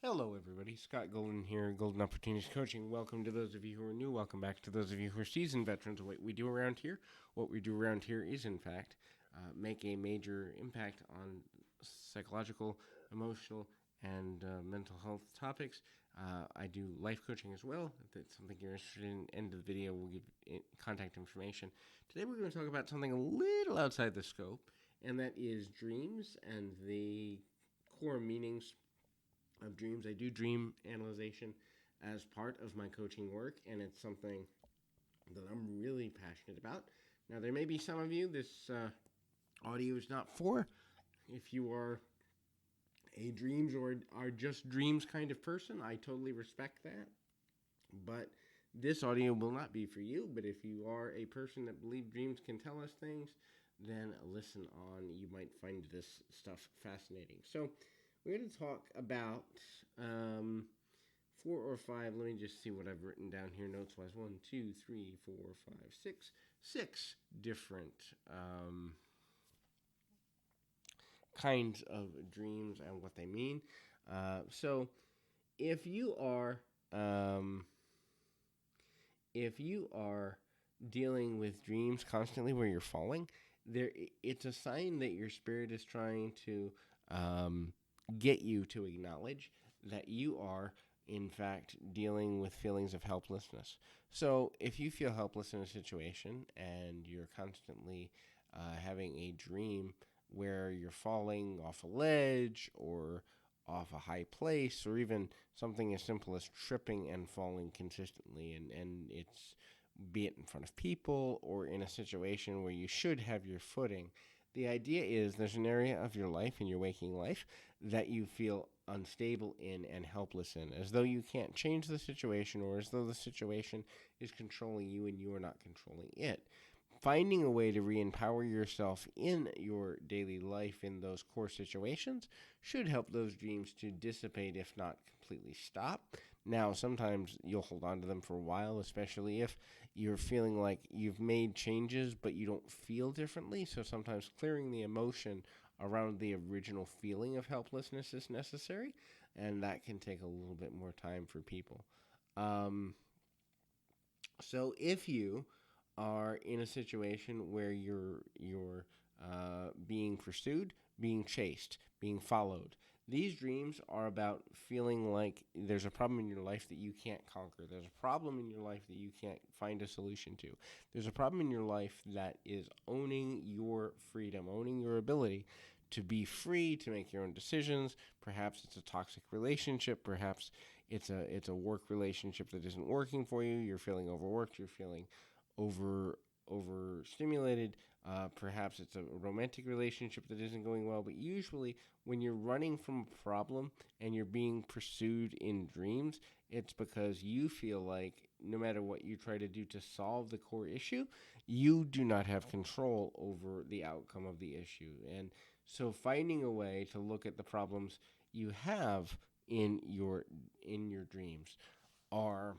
Hello, everybody. Scott Golden here, Golden Opportunities Coaching. Welcome to those of you who are new. Welcome back to those of you who are seasoned veterans. What we do around here, is, in fact, make a major impact on psychological, emotional, and mental health topics. I do life coaching as well. If that's something you're interested in, end of the video, we'll give contact information. Today, we're going to talk about something a little outside the scope, and that is dreams and the core meanings of dreams. I do dream analyzation as part of my coaching work, and it's something that I'm really passionate about. Now, there may be some of you this audio is not for. If you are a dreams or are just dreams kind of person, I totally respect that. But this audio will not be for you. But if you are a person that believes dreams can tell us things, then listen on. You might find this stuff fascinating. So, we're going to talk about 4 or 5. Let me just see what I've written down here notes-wise. 1, 2, 3, 4, 5, 6. 6 different kinds of dreams and what they mean. So if you are dealing with dreams constantly where you're falling, it's a sign that your spirit is trying to get you to acknowledge that you are, in fact, dealing with feelings of helplessness. So if you feel helpless in a situation and you're constantly having a dream where you're falling off a ledge or off a high place, or even something as simple as tripping and falling consistently, and it's, be it in front of people or in a situation where you should have your footing, the idea is there's an area of your life, in your waking life, that you feel unstable in and helpless in, as though you can't change the situation, or as though the situation is controlling you and you are not controlling it. Finding a way to re-empower yourself in your daily life in those core situations should help those dreams to dissipate, if not completely stop. Now, sometimes you'll hold on to them for a while, especially if you're feeling like you've made changes but you don't feel differently. So sometimes clearing the emotion around the original feeling of helplessness is necessary, and that can take a little bit more time for people. So if you are in a situation where you're being pursued, being chased, being followed, these dreams are about feeling like there's a problem in your life that you can't conquer. There's a problem in your life that you can't find a solution to. There's a problem in your life that is owning your freedom, owning your ability to be free, to make your own decisions. Perhaps it's a toxic relationship. Perhaps it's a work relationship that isn't working for you. You're feeling overworked. You're feeling overstimulated. Perhaps it's a romantic relationship that isn't going well. But usually when you're running from a problem and you're being pursued in dreams, it's because you feel like no matter what you try to do to solve the core issue, you do not have control over the outcome of the issue. And so finding a way to look at the problems you have in your dreams are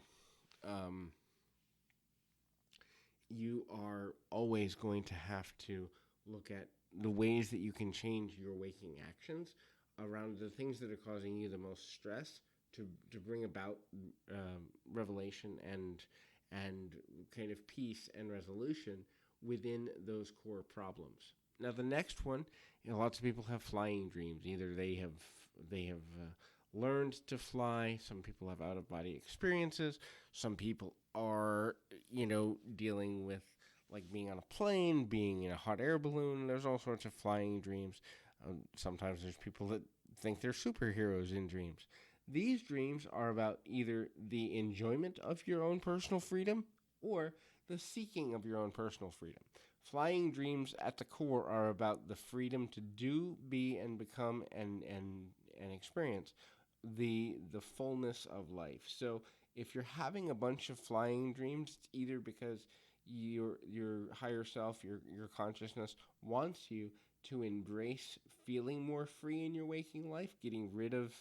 you are always going to have to look at the ways that you can change your waking actions around the things that are causing you the most stress to bring about revelation and kind of peace and resolution within those core problems. Now, the next one, lots of people have flying dreams. Either they have learned to fly. Some people have out of body experiences. Some people are dealing with like being on a plane, being in a hot air balloon. There's all sorts of flying dreams. Sometimes there's people that think they're superheroes in dreams. These dreams are about either the enjoyment of your own personal freedom or the seeking of your own personal freedom. Flying dreams at the core are about the freedom to do, be, and become and experience the fullness of life. So if you're having a bunch of flying dreams, it's either because your higher self, your consciousness wants you to embrace feeling more free in your waking life, getting rid of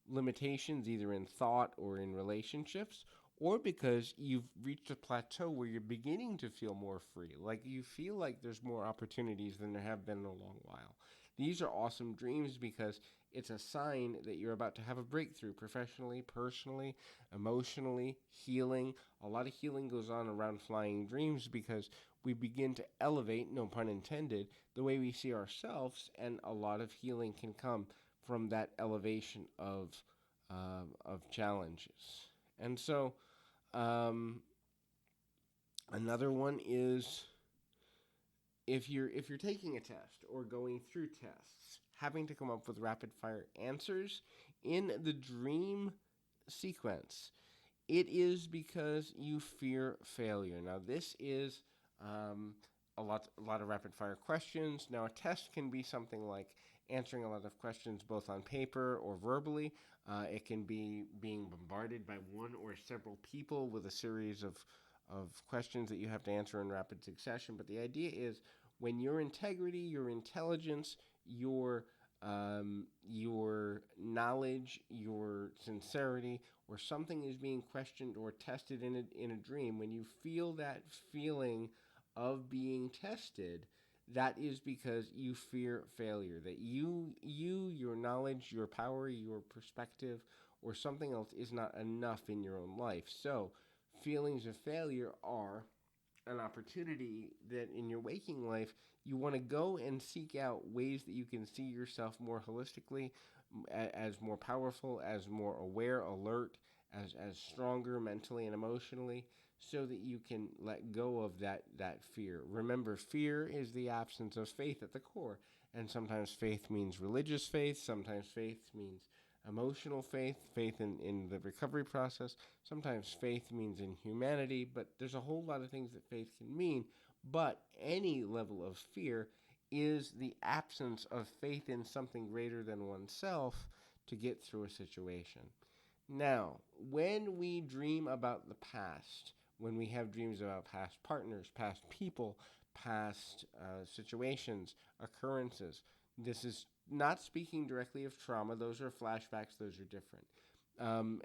limitations either in thought or in relationships, or because you've reached a plateau where you're beginning to feel more free, like you feel like there's more opportunities than there have been in a long while. These are awesome dreams because it's a sign that you're about to have a breakthrough professionally, personally, emotionally, healing. A lot of healing goes on around flying dreams because we begin to elevate, no pun intended, the way we see ourselves, and a lot of healing can come from that elevation of challenges. And so, um, another one is if you're taking a test or going through tests, having to come up with rapid fire answers in the dream sequence, it is because you fear failure. Now, this is a lot of rapid fire questions. Now, a test can be something like answering a lot of questions both on paper or verbally. It can be being bombarded by one or several people with a series of questions that you have to answer in rapid succession. But the idea is when your integrity, your intelligence, your knowledge, your sincerity, or something is being questioned or tested in a dream, when you feel that feeling of being tested, that is because you fear failure. That your knowledge, your power, your perspective, or something else is not enough in your own life. So, feelings of failure are an opportunity that in your waking life you want to go and seek out ways that you can see yourself more holistically, as more powerful, as more aware, alert, as stronger mentally and emotionally, so that you can let go of that fear. Remember, fear is the absence of faith at the core, and sometimes faith means religious faith, sometimes faith means emotional faith, faith in the recovery process. Sometimes faith means in humanity, but there's a whole lot of things that faith can mean. But any level of fear is the absence of faith in something greater than oneself to get through a situation. Now, when we dream about the past, when we have dreams about past partners, past people, past situations, occurrences, this is not speaking directly of trauma. Those are flashbacks. Those are different.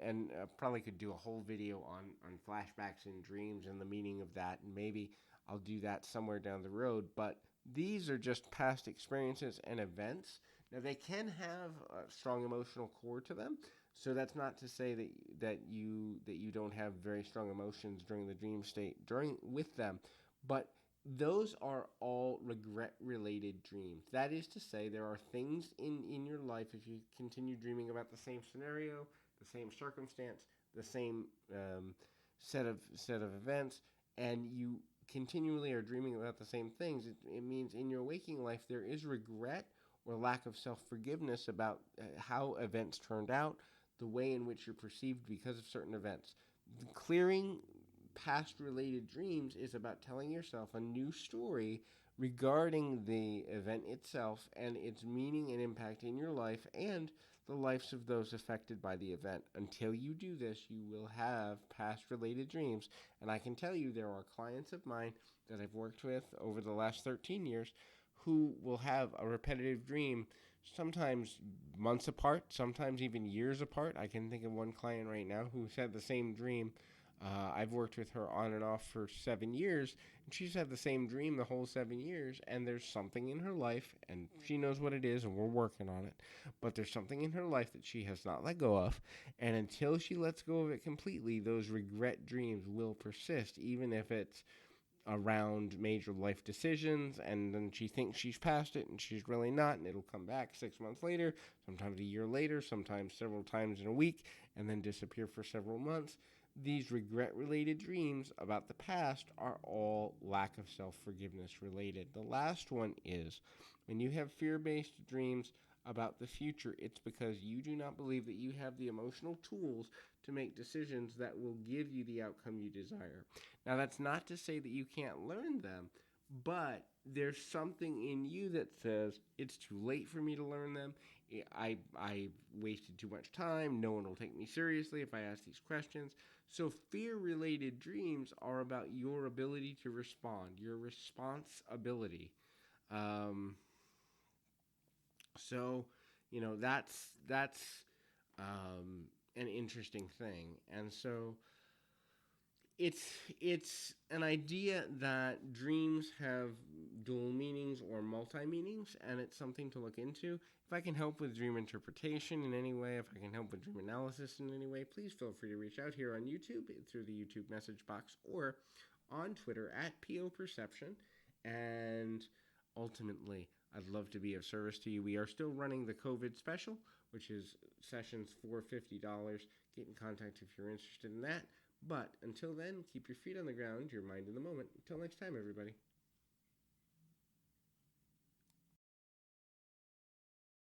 And probably could do a whole video on flashbacks and dreams and the meaning of that. And maybe I'll do that somewhere down the road. But these are just past experiences and events. Now, they can have a strong emotional core to them. So that's not to say that you don't have very strong emotions during the dream state with them, but those are all regret related dreams. That is to say, there are things in your life, if you continue dreaming about the same scenario, the same circumstance, the same set of events, and you continually are dreaming about the same things, it means in your waking life there is regret or lack of self-forgiveness about how events turned out, the way in which you're perceived because of certain events. Clearing past related dreams is about telling yourself a new story regarding the event itself and its meaning and impact in your life and the lives of those affected by the event. Until you do this, you will have past related dreams. And I can tell you there are clients of mine that I've worked with over the last 13 years who will have a repetitive dream, sometimes months apart, sometimes even years apart. I can think of one client right now who's had the same dream. I've worked with her on and off for 7 years, and she's had the same dream the whole 7 years, and there's something in her life, and she knows what it is, and we're working on it, but there's something in her life that she has not let go of, and until she lets go of it completely, those regret dreams will persist, even if it's around major life decisions, and then she thinks she's past it, and she's really not, and it'll come back 6 months later, sometimes a year later, sometimes several times in a week, and then disappear for several months. These regret-related dreams about the past are all lack of self-forgiveness related. The last one is when you have fear-based dreams about the future, it's because you do not believe that you have the emotional tools to make decisions that will give you the outcome you desire. Now, that's not to say that you can't learn them, but there's something in you that says it's too late for me to learn them. I wasted too much time. No one will take me seriously if I ask these questions. So fear-related dreams are about your ability to respond, your response ability. So, that's an interesting thing. And so it's an idea that dreams have dual meanings or multi meanings, and it's something to look into. If I can help with dream interpretation in any way, if I can help with dream analysis in any way, please feel free to reach out here on YouTube through the YouTube message box or on Twitter at PO Perception. And ultimately, I'd love to be of service to you. We are still running the COVID special, which is sessions for $50. Get in contact if you're interested in that. But until then, keep your feet on the ground, your mind in the moment. Until next time, everybody.